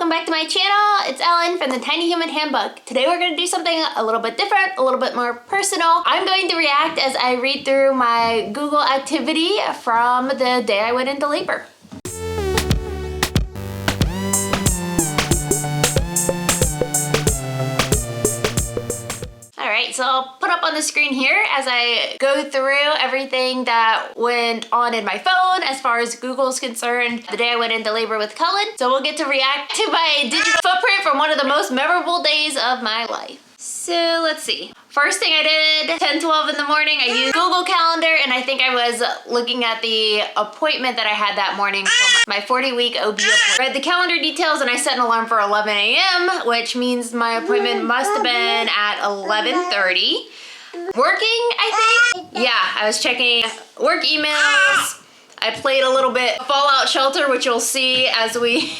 welcome back to my channel. It's Ellen from the Tiny Human Handbook. Today we're going to do something a little bit different, a little bit more personal. I'm going to react as I read through my Google activity from the day I went into labor. Alright, so I'll put up on the screen here as I go through everything that went on in my phone as far as Google's concerned the day I went into labor with Cullen. So we'll get to react to my digital footprint from one of the most memorable days of my life. So let's see. First thing I did, 10:12 in the morning, I used Google Calendar, and I think I was looking at the appointment that I had that morning for my 40-week OB appointment. Read the calendar details, and I set an alarm for 11 a.m., which means my appointment must have been at 11:30. Working, I think? Yeah, I was checking work emails. I played a little bit Fallout Shelter, which you'll see as we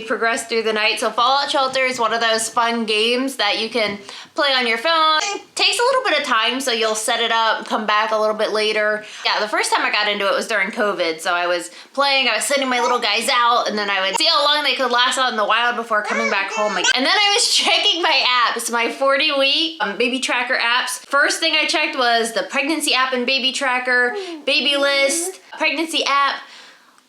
progress through the night. So Fallout Shelter is one of those fun games that you can play on your phone. It takes a little bit of time, so you'll set it up, come back a little bit later. Yeah, the first time I got into it was during COVID. So I was playing, I was sending my little guys out, and then I would see how long they could last out in the wild before coming back home again. And then I was checking my apps, my 40-week baby tracker apps. First thing I checked was the pregnancy app and baby tracker, baby list, pregnancy app.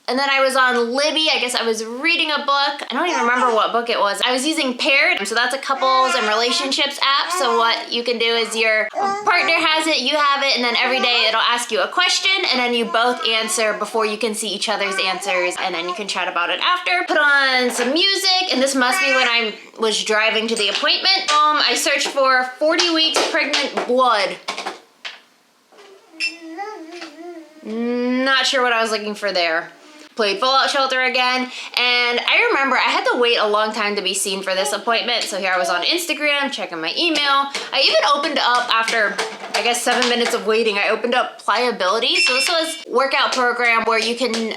And then I was on Libby. I guess I was reading a book. I don't even remember what book it was. I was using Paired. So that's a couples and relationships app. So what you can do is your partner has it, you have it, and then every day it'll ask you a question, and then you both answer before you can see each other's answers, and then you can chat about it after. Put on some music, and this must be when I was driving to the appointment. I searched for 40 weeks pregnant blood. Not sure what I was looking for there. Played Fallout Shelter again, and I remember I had to wait a long time to be seen for this appointment. So here I was on Instagram checking my email. I even opened up after, I guess, 7 minutes of waiting, I opened up Pliability. So this was a workout program where you can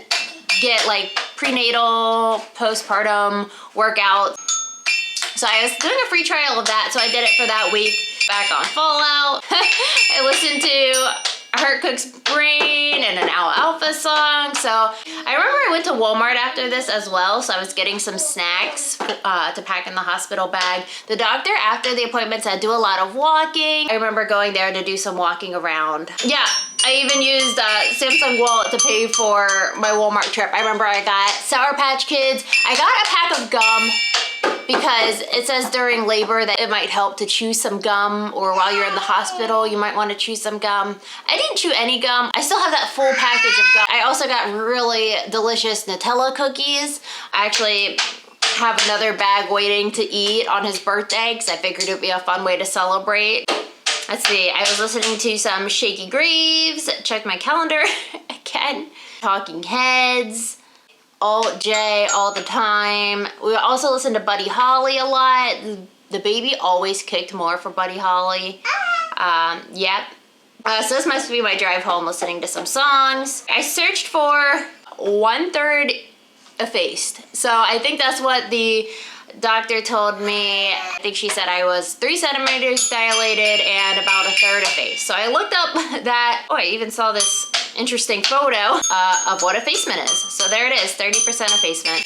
get like prenatal, postpartum workout. So I was doing a free trial of that, so I did it for that week. Back on Fallout. I listened to Heart Cook's Brain and an Alfalfa song. So I remember I went to Walmart after this as well. So I was getting some snacks to pack in the hospital bag. The doctor after the appointment said do a lot of walking. I remember going there to do some walking around. Yeah, I even used Samsung Wallet to pay for my Walmart trip. I remember I got Sour Patch Kids. I got a pack of gum, because it says during labor that it might help to chew some gum, or while you're in the hospital you might want to chew some gum. I didn't chew any gum. I still have that full package of gum. I also got really delicious Nutella cookies. I actually have another bag waiting to eat on his birthday because I figured it would be a fun way to celebrate. Let's see, I was listening to some Shaky Graves, checked my calendar again, Talking Heads, Alt J all the time. We also listened to Buddy Holly a lot. The baby always kicked more for Buddy Holly. Yep. So this must be my drive home listening to some songs. I searched for 1/3 effaced. So I think that's what the doctor told me. I think she said I was 3 centimeters dilated and about 1/3 effaced. So I looked up that. Oh, I even saw this interesting photo of what effacement is. So there it is, 30% effacement.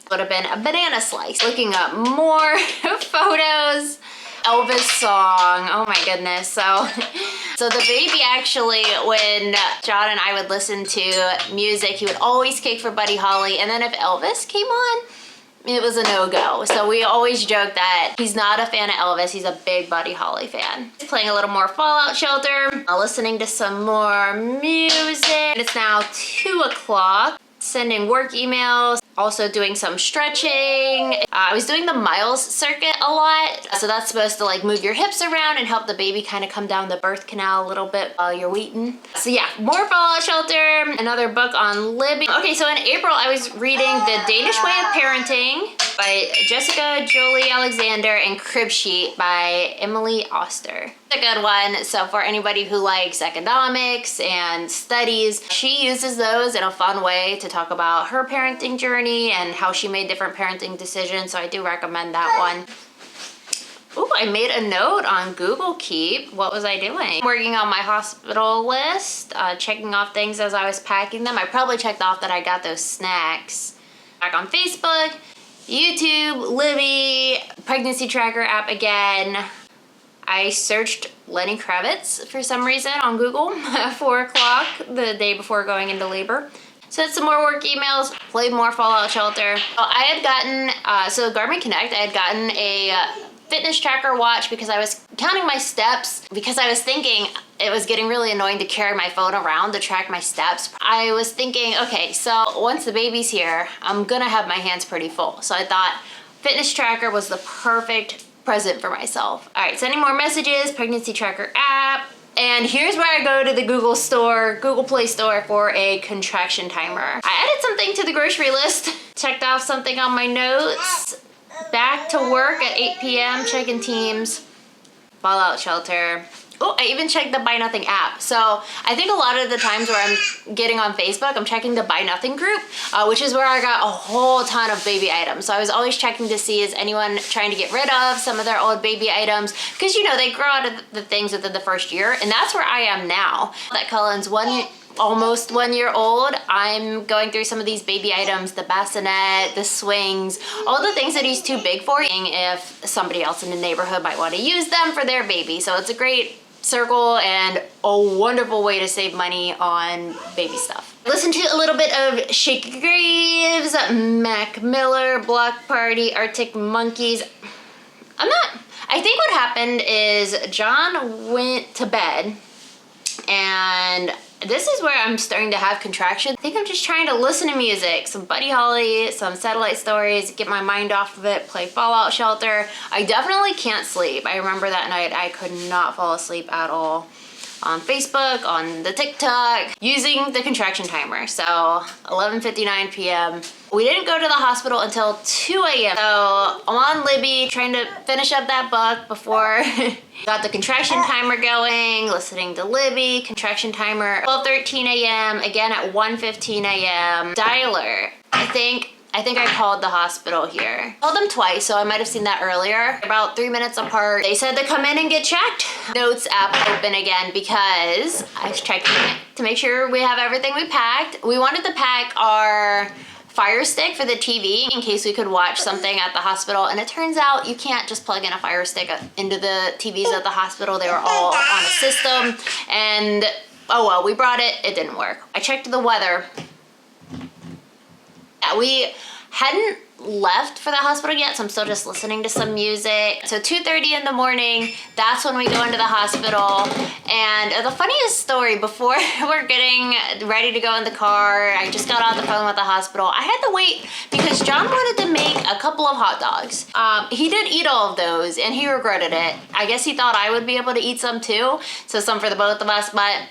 Would have been a banana slice. Looking up more photos. Elvis song, oh my goodness. So the baby actually, when John and I would listen to music, he would always kick for Buddy Holly, and then if Elvis came on, it was a no-go. So we always joke that he's not a fan of Elvis, he's a big Buddy Holly fan. Playing a little more Fallout Shelter, listening to some more music. It's now 2 o'clock. Sending work emails, also doing some stretching. I was doing the Miles circuit a lot. So that's supposed to like move your hips around and help the baby kind of come down the birth canal a little bit while you're waiting. So yeah, more Fallout Shelter, another book on Libby. Okay, so in April I was reading The Danish Way of Parenting by Jessica Jolie Alexander and Crib Sheet by Emily Oster. It's a good one. So for anybody who likes economics and studies, she uses those in a fun way to talk about her parenting journey and how she made different parenting decisions. So I do recommend that one. Ooh, I made a note on Google Keep. What was I doing? Working on my hospital list, checking off things as I was packing them. I probably checked off that I got those snacks. Back on Facebook, YouTube, Libby, pregnancy tracker app again. I searched Lenny Kravitz for some reason on Google at 4 o'clock the day before going into labor. Sent some more work emails, played more Fallout Shelter. I had gotten, so Garmin Connect, I had gotten a fitness tracker watch because I was counting my steps because I was thinking it was getting really annoying to carry my phone around to track my steps. I was thinking, okay, so once the baby's here, I'm gonna have my hands pretty full. So I thought fitness tracker was the perfect present for myself. All right, sending more messages, pregnancy tracker app. And here's where I go to the Google Play Store for a contraction timer. I added something to the grocery list, checked off something on my notes, back to work at 8 p.m., checking Teams, Fallout Shelter. Oh, I even checked the Buy Nothing app. So I think a lot of the times where I'm getting on Facebook, I'm checking the Buy Nothing group, which is where I got a whole ton of baby items. So I was always checking to see is anyone trying to get rid of some of their old baby items, because you know, they grow out of the things within the first year, and that's where I am now. That Cullen's almost 1 year old. I'm going through some of these baby items, the bassinet, the swings, all the things that he's too big for, if somebody else in the neighborhood might want to use them for their baby. So it's a great circle and a wonderful way to save money on baby stuff. Listen to a little bit of Shaky Graves, Mac Miller, Block Party, Arctic Monkeys. I think what happened is John went to bed, and this is where I'm starting to have contractions. I think I'm just trying to listen to music, some Buddy Holly, some Satellite Stories, get my mind off of it, play Fallout Shelter. I definitely can't sleep. I remember that night I could not fall asleep at all. On Facebook, on the TikTok, using the contraction timer. So 11:59 p.m. We didn't go to the hospital until 2 a.m. So I'm on Libby trying to finish up that book before got the contraction timer going, listening to Libby, contraction timer, 12:13 a.m. again at 1:15 a.m. Dialer. I think I called the hospital here. Called them twice, so I might have seen that earlier. About 3 minutes apart. They said to come in and get checked. Notes app open again because I was checking it to make sure we have everything we packed. We wanted to pack our Fire Stick for the TV in case we could watch something at the hospital, and it turns out you can't just plug in a Fire Stick into the TVs at the hospital. They were all on a system, and oh well, we brought it, it didn't work. I checked the weather. We hadn't left for the hospital yet, so I'm still just listening to some music. So 2:30 in the morning, that's when we go into the hospital. And the funniest story, before we're getting ready to go in the car, I just got on the phone with the hospital. I had to wait because John wanted to make a couple of hot dogs. He did eat all of those and he regretted it. I guess he thought I would be able to eat some too, so some for the both of us, but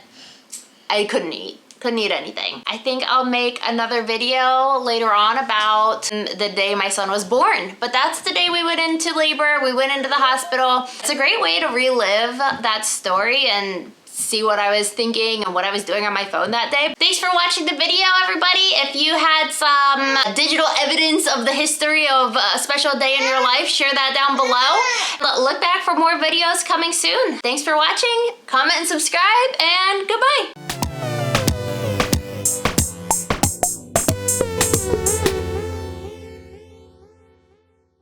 I couldn't eat anything. I think I'll make another video later on about the day my son was born, but that's the day we went into labor, we went into the hospital. It's a great way to relive that story and see what I was thinking and what I was doing on my phone that day. Thanks for watching the video, everybody. If you had some digital evidence of the history of a special day in your life, share that down below. Look back for more videos coming soon. Thanks for watching, comment and subscribe, and goodbye.